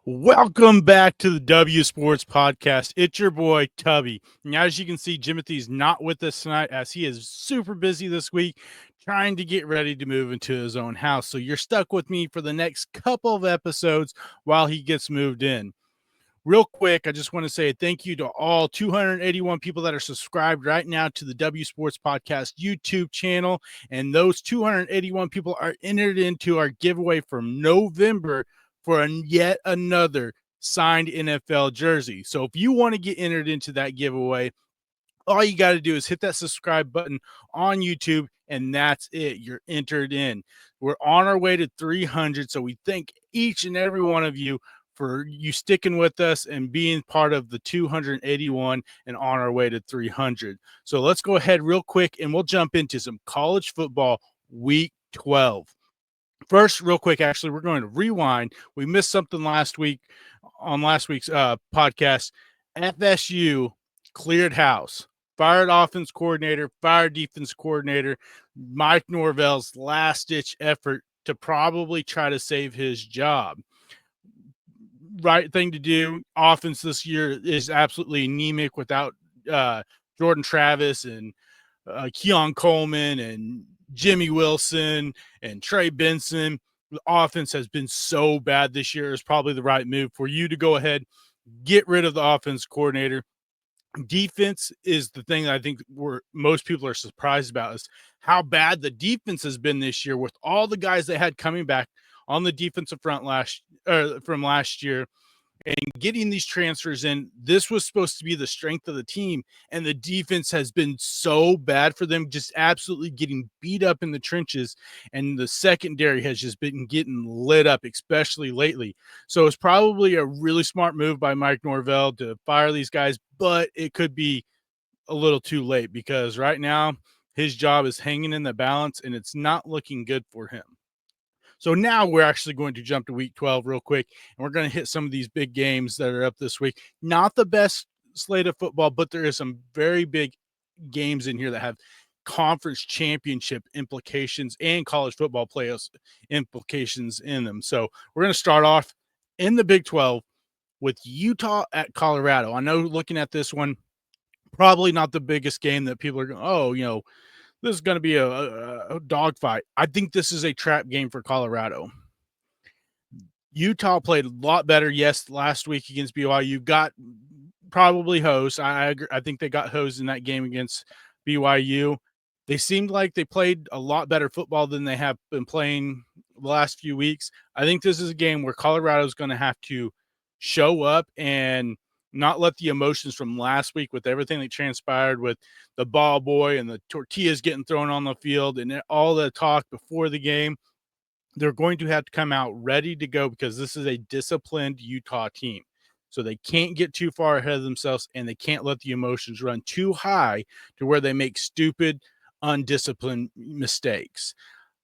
Welcome back to the W Sports Podcast. It's your boy, Tubby. And as you can see, Jimothy's not with us tonight as he is super busy this week trying to get ready to move into his own house. So you're stuck with me for the next couple of episodes while he gets moved in. Real quick, I just want to say thank you to all 281 people that are subscribed right now to the W Sports Podcast YouTube channel. And those 281 people are entered into our giveaway from November for yet another signed NFL jersey. So if you want to get entered into that giveaway, all you got to do is hit that subscribe button on YouTube, and that's it. You're entered in. We're on our way to 300, so we thank each and every one of you for you sticking with us and being part of the 281 and on our way to 300. So let's go ahead real quick, and we'll jump into some college football week 12. First, real quick, actually, we're going to rewind. We missed something last week on last week's podcast. FSU cleared house, fired offense coordinator, fired defense coordinator. Mike Norvell's last-ditch effort to probably try to save his job. Right thing to do. Offense this year is absolutely anemic without Jordan Travis and Keon Coleman and Jimmy Wilson and Trey Benson. The offense has been so bad this year. It's probably the right move for you to go ahead, get rid of the offense coordinator. Defense is the thing that I think most people are surprised about is how bad the defense has been this year with all the guys they had coming back on the defensive front from last year. And getting these transfers in, this was supposed to be the strength of the team, and the defense has been so bad for them, just absolutely getting beat up in the trenches, and the secondary has just been getting lit up, especially lately. So it's probably a really smart move by Mike Norvell to fire these guys, but it could be a little too late because right now his job is hanging in the balance, and it's not looking good for him. So now we're actually going to jump to week 12 real quick, and we're going to hit some of these big games that are up this week. Not the best slate of football, but there is some very big games in here that have conference championship implications and college football playoffs implications in them. So we're going to start off in the Big 12 with Utah at Colorado. I know looking at this one, probably not the biggest game that people are going, this is going to be a dogfight. I think this is a trap game for Colorado. Utah played a lot better, yes, last week against BYU. Got probably hosed. I agree. I think they got hosed in that game against BYU. They seemed like they played a lot better football than they have been playing the last few weeks. I think this is a game where Colorado is going to have to show up and not let the emotions from last week with everything that transpired with the ball boy and the tortillas getting thrown on the field and all the talk before the game. They're going to have to come out ready to go because this is a disciplined Utah team. So they can't get too far ahead of themselves, and they can't let the emotions run too high to where they make stupid, undisciplined mistakes.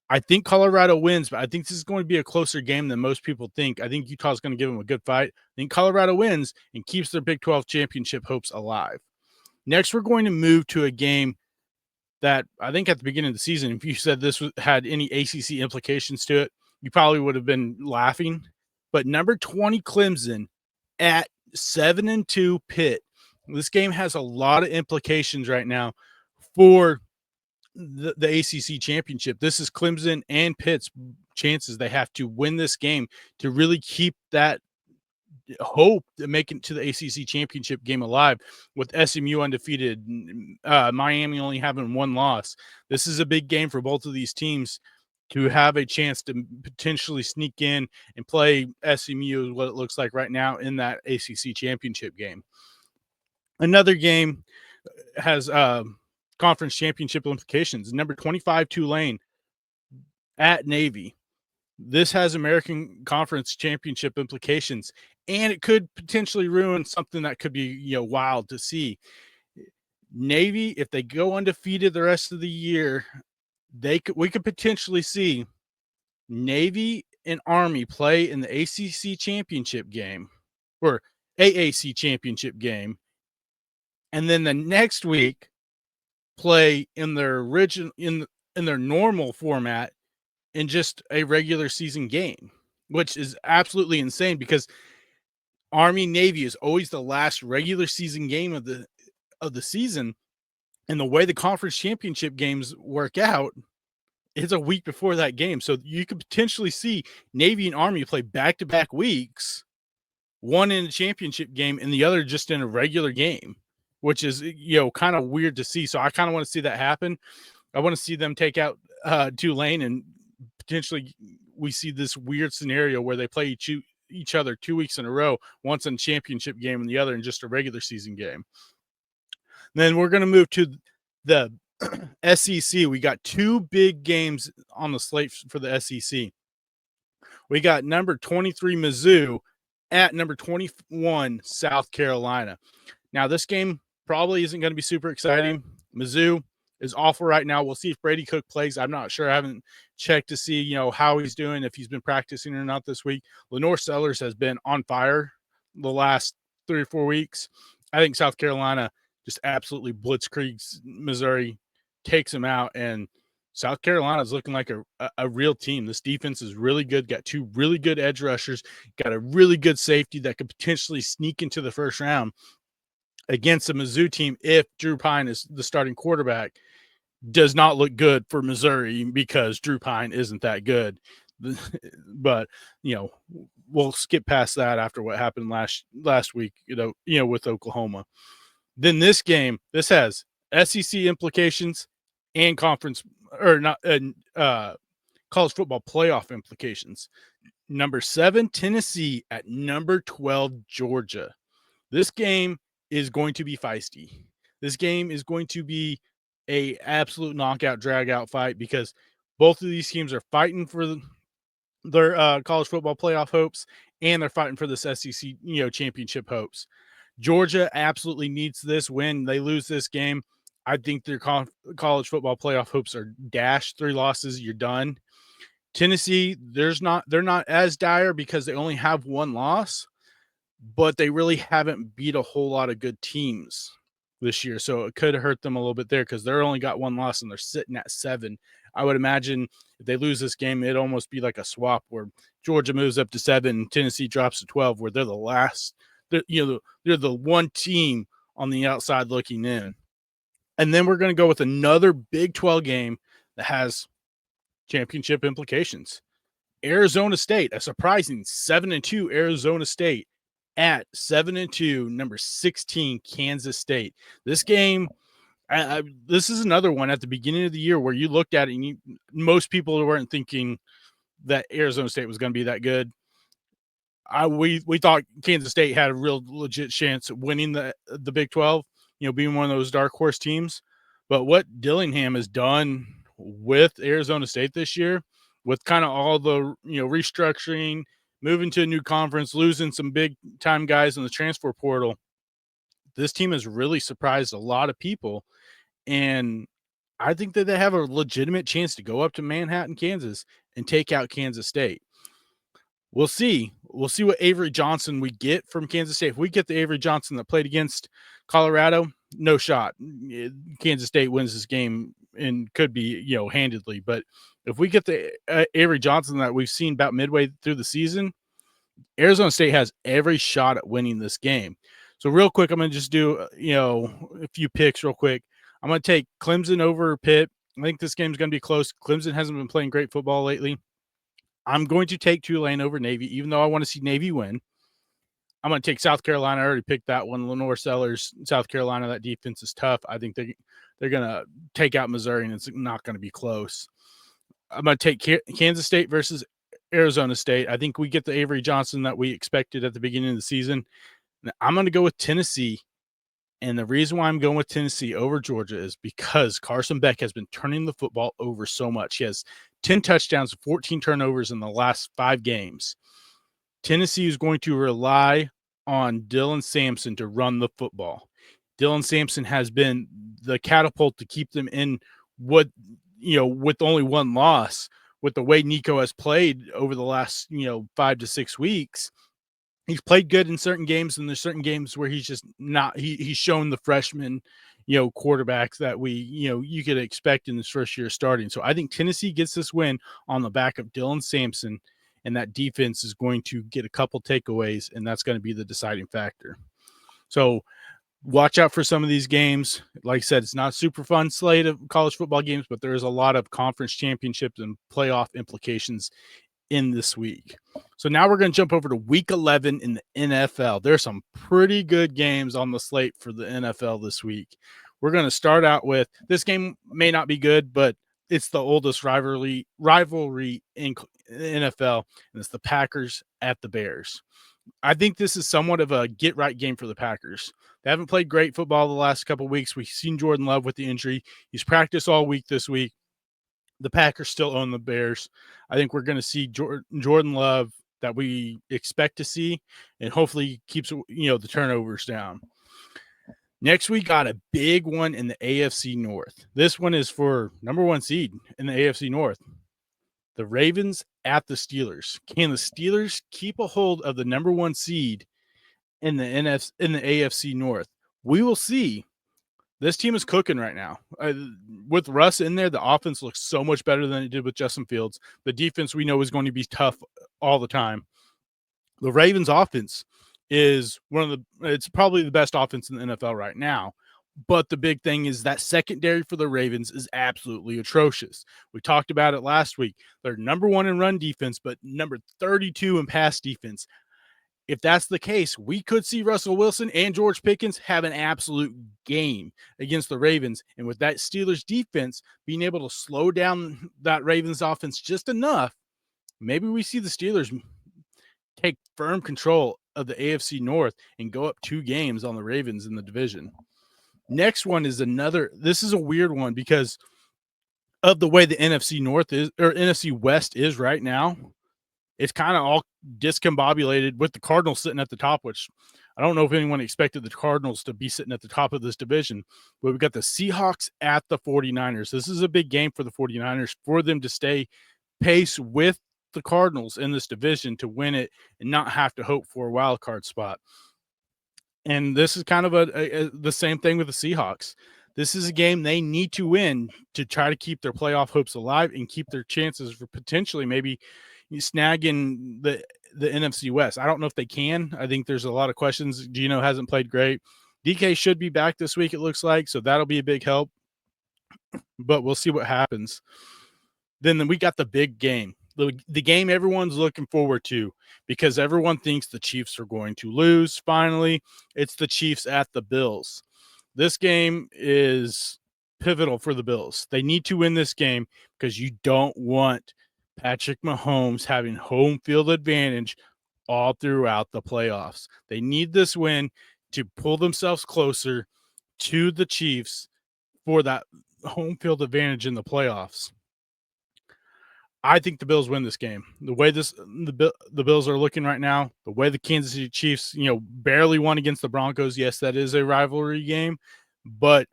I think Colorado wins, but I think this is going to be a closer game than most people think. I think Utah's going to give them a good fight. I think Colorado wins and keeps their Big 12 championship hopes alive. Next, we're going to move to a game that I think at the beginning of the season, if you said this had any ACC implications to it, you probably would have been laughing. But number 20 Clemson at 7-2 Pitt. This game has a lot of implications right now for the ACC championship. This is Clemson and Pitt's chances. They have to win this game to really keep that hope to make it to the ACC championship game alive with SMU undefeated, Miami only having one loss. This is a big game for both of these teams to have a chance to potentially sneak in and play SMU, what it looks like right now in that ACC championship game. Another game has conference championship implications. Number 25 Tulane at Navy. This has American Conference Championship implications, and it could potentially ruin something that could be wild to see. Navy, if they go undefeated the rest of the year, we could potentially see Navy and Army play in the ACC championship game or AAC championship game, and then the next week play in their in their normal format in just a regular season game, which is absolutely insane because Army Navy is always the last regular season game of the season, and the way the conference championship games work out, it's a week before that game. So you could potentially see Navy and Army play back-to-back weeks, one in a championship game and the other just in a regular game, which is, kind of weird to see. So I kind of want to see that happen. I want to see them take out Tulane, and potentially we see this weird scenario where they play each other 2 weeks in a row, once in a championship game and the other in just a regular season game. Then we're going to move to the SEC. We got two big games on the slate for the SEC. We got number 23 Mizzou at number 21 South Carolina. Now, this game probably isn't going to be super exciting. Mizzou is awful right now. We'll see if Brady Cook plays. I'm not sure. I haven't checked to see, how he's doing, if he's been practicing or not this week. Lenore Sellers has been on fire the last 3 or 4 weeks. I think South Carolina just absolutely blitzkriegs Missouri, takes them out, and South Carolina is looking like a real team. This defense is really good, got 2 really good edge rushers, got a really good safety that could potentially sneak into the first round against a Mizzou team if Drew Pine is the starting quarterback. Does not look good for Missouri because Drew Pine isn't that good. But, we'll skip past that after what happened last week, with Oklahoma. Then this game, this has SEC implications and conference or not college football playoff implications. Number 7 Tennessee at number 12 Georgia. This game is going to be feisty. This game is going to be a absolute knockout, drag out fight because both of these teams are fighting for their college football playoff hopes, and they're fighting for this SEC, championship hopes. Georgia absolutely needs this win. They lose this game, I think their college football playoff hopes are dashed. 3 losses, you're done. Tennessee, they're not as dire because they only have 1 loss, but they really haven't beat a whole lot of good teams this year. So it could hurt them a little bit there because they're only got 1 loss and they're sitting at 7. I would imagine if they lose this game, it'd almost be like a swap where Georgia moves up to 7, Tennessee drops to 12, where they're the last. They're the one team on the outside looking in. And then we're going to go with another Big 12 game that has championship implications. Arizona State, a surprising 7-2 Arizona State at 7-2, number 16 Kansas State. This game, this is another one at the beginning of the year where you looked at it and most people weren't thinking that Arizona State was going to be that good. We thought Kansas State had a real legit chance of winning the Big 12, being one of those dark horse teams. But what Dillingham has done with Arizona State this year, with kind of all the restructuring, moving to a new conference, losing some big time guys in the transfer portal, this team has really surprised a lot of people. And I think that they have a legitimate chance to go up to Manhattan, Kansas, and take out Kansas State. We'll see. We'll see what Avery Johnson we get from Kansas State. If we get the Avery Johnson that played against Colorado, no shot. Kansas State wins this game and could be, handedly. But if we get the Avery Johnson that we've seen about midway through the season, Arizona State has every shot at winning this game. So real quick, I'm going to just do, a few picks real quick. I'm going to take Clemson over Pitt. I think this game's going to be close. Clemson hasn't been playing great football lately. I'm going to take Tulane over Navy, even though I want to see Navy win. I'm going to take South Carolina. I already picked that one. Lenore Sellers, South Carolina, that defense is tough. I think they're going to take out Missouri, and it's not going to be close. I'm going to take Kansas State versus Arizona State. I think we get the Avery Johnson that we expected at the beginning of the season. I'm going to go with Tennessee. And the reason why I'm going with Tennessee over Georgia is because Carson Beck has been turning the football over so much. He has 10 touchdowns, 14 turnovers in the last 5 games. Tennessee is going to rely on Dylan Sampson to run the football. Dylan Sampson has been the catapult to keep them in with only 1 loss. With the way Nico has played over the last, 5 to 6 weeks, he's played good in certain games, and there's certain games where he's just not. He's shown the freshman, quarterbacks that you could expect in this first year starting. So I think Tennessee gets this win on the back of Dylan Sampson, and that defense is going to get a couple takeaways, and that's going to be the deciding factor. So watch out for some of these games. Like I said, it's not a super fun slate of college football games, but there is a lot of conference championships and playoff implications in this week. So now we're going to jump over to week 11 in the NFL. There's some pretty good games on the slate for the NFL this week. We're going to start out with this game may not be good, but it's the oldest rivalry in NFL, and it's the Packers at the Bears. I think this is somewhat of a get-right game for the Packers. They haven't played great football the last couple of weeks. We've seen Jordan Love with the injury. He's practiced all week this week. The Packers still own the Bears. I think we're going to see Jordan Love that we expect to see, and hopefully keeps the turnovers down. Next, we got a big one in the AFC North. This one is for number 1 seed in the AFC North. The Ravens at the Steelers. Can the Steelers keep a hold of the number 1 seed in the AFC North? We will see. This team is cooking right now. With Russ in there, the offense looks so much better than it did with Justin Fields. The defense we know is going to be tough all the time. The Ravens offense is it's probably the best offense in the NFL right now. But the big thing is that secondary for the Ravens is absolutely atrocious. We talked about it last week. They're number 1 in run defense, but number 32 in pass defense. If that's the case, we could see Russell Wilson and George Pickens have an absolute game against the Ravens. And with that Steelers defense being able to slow down that Ravens offense just enough, maybe we see the Steelers take firm control of the AFC North and go up 2 games on the Ravens in the division. Next one is this is a weird one because of the way the NFC North is, or NFC West is right now. It's kind of all discombobulated with the Cardinals sitting at the top, which I don't know if anyone expected the Cardinals to be sitting at the top of this division, but we've got the Seahawks at the 49ers. This is a big game for the 49ers for them to stay pace with the Cardinals in this division to win it and not have to hope for a wild card spot. And this is kind of the same thing with the Seahawks. This is a game they need to win to try to keep their playoff hopes alive and keep their chances for potentially maybe snagging the NFC West. I don't know if they can. I think there's a lot of questions. Geno hasn't played great. DK should be back this week, it looks like, so that'll be a big help. But we'll see what happens. Then we got the big game. The game everyone's looking forward to because everyone thinks the Chiefs are going to lose finally. It's the Chiefs at the Bills. This game is pivotal for the Bills. They need to win this game because you don't want Patrick Mahomes having home field advantage all throughout the playoffs. They need this win to pull themselves closer to the Chiefs for that home field advantage in the playoffs. I think the Bills win this game. The way the Bills are looking right now, the way the Kansas City Chiefs, barely won against the Broncos. Yes, that is a rivalry game, but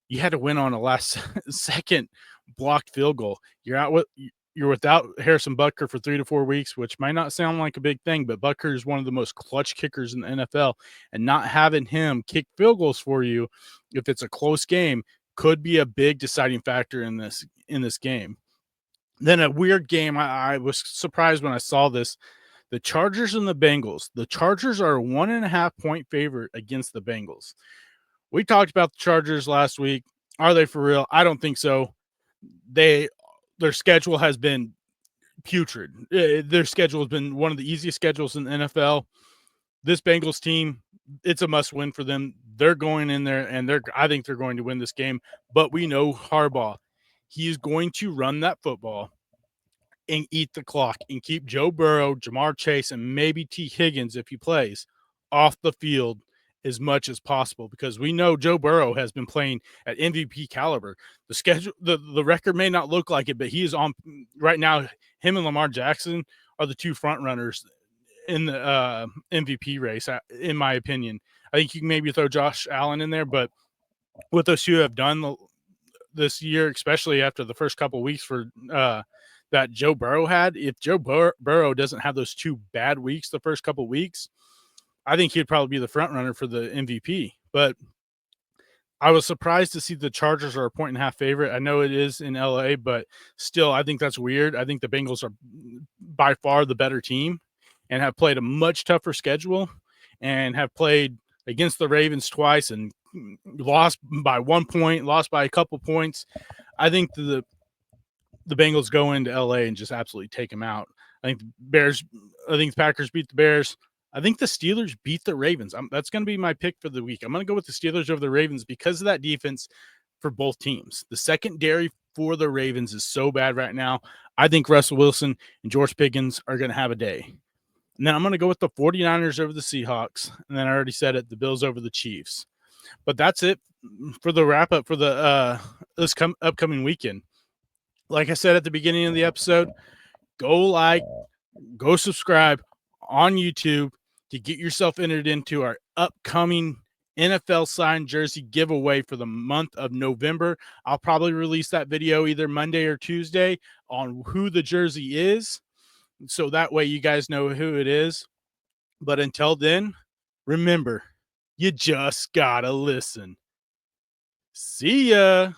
you had to win on a last second blocked field goal. You're without Harrison Butker for 3 to 4 weeks, which might not sound like a big thing, but Butker is one of the most clutch kickers in the NFL, and not having him kick field goals for you, if it's a close game, could be a big deciding factor in this game. Then a weird game. I was surprised when I saw this. The Chargers and the Bengals. The Chargers are a 1.5 point favorite against the Bengals. We talked about the Chargers last week. Are they for real? I don't think so. Their schedule has been putrid. Their schedule has been one of the easiest schedules in the NFL. This Bengals team, it's a must win for them. They're going in there, and I think they're going to win this game. But we know Harbaugh. He is going to run that football and eat the clock and keep Joe Burrow, Jamar Chase, and maybe T. Higgins, if he plays, off the field as much as possible, because we know Joe Burrow has been playing at MVP caliber. The schedule, the record may not look like it, but he is on right now. Him and Lamar Jackson are the 2 front runners in the MVP race, in my opinion. I think you can maybe throw Josh Allen in there, but what those 2 have done this year, especially after the first couple of weeks for that Joe Burrow had, if Joe Burrow doesn't have those 2 bad weeks the first couple of weeks, I think he'd probably be the front runner for the MVP. But I was surprised to see the Chargers are a 1.5 favorite. I know it is in LA, but still, I think that's weird. I think the Bengals are by far the better team and have played a much tougher schedule and have played against the Ravens twice and lost by 1 point, lost by a couple points. I think the Bengals go into LA and just absolutely take them out. I think the Packers beat the Bears. I think the Steelers beat the Ravens. That's going to be my pick for the week. I'm going to go with the Steelers over the Ravens because of that defense for both teams. The secondary for the Ravens is so bad right now. I think Russell Wilson and George Pickens are going to have a day. And then I'm going to go with the 49ers over the Seahawks. And then I already said it, the Bills over the Chiefs. But that's it for the wrap up for the this upcoming weekend. Like I said at the beginning of the episode, go subscribe on YouTube to get yourself entered into our upcoming NFL signed jersey giveaway for the month of November. I'll probably release that video either Monday or Tuesday on who the jersey is, so that way you guys know who it is. But until then, remember, you just gotta listen. See ya.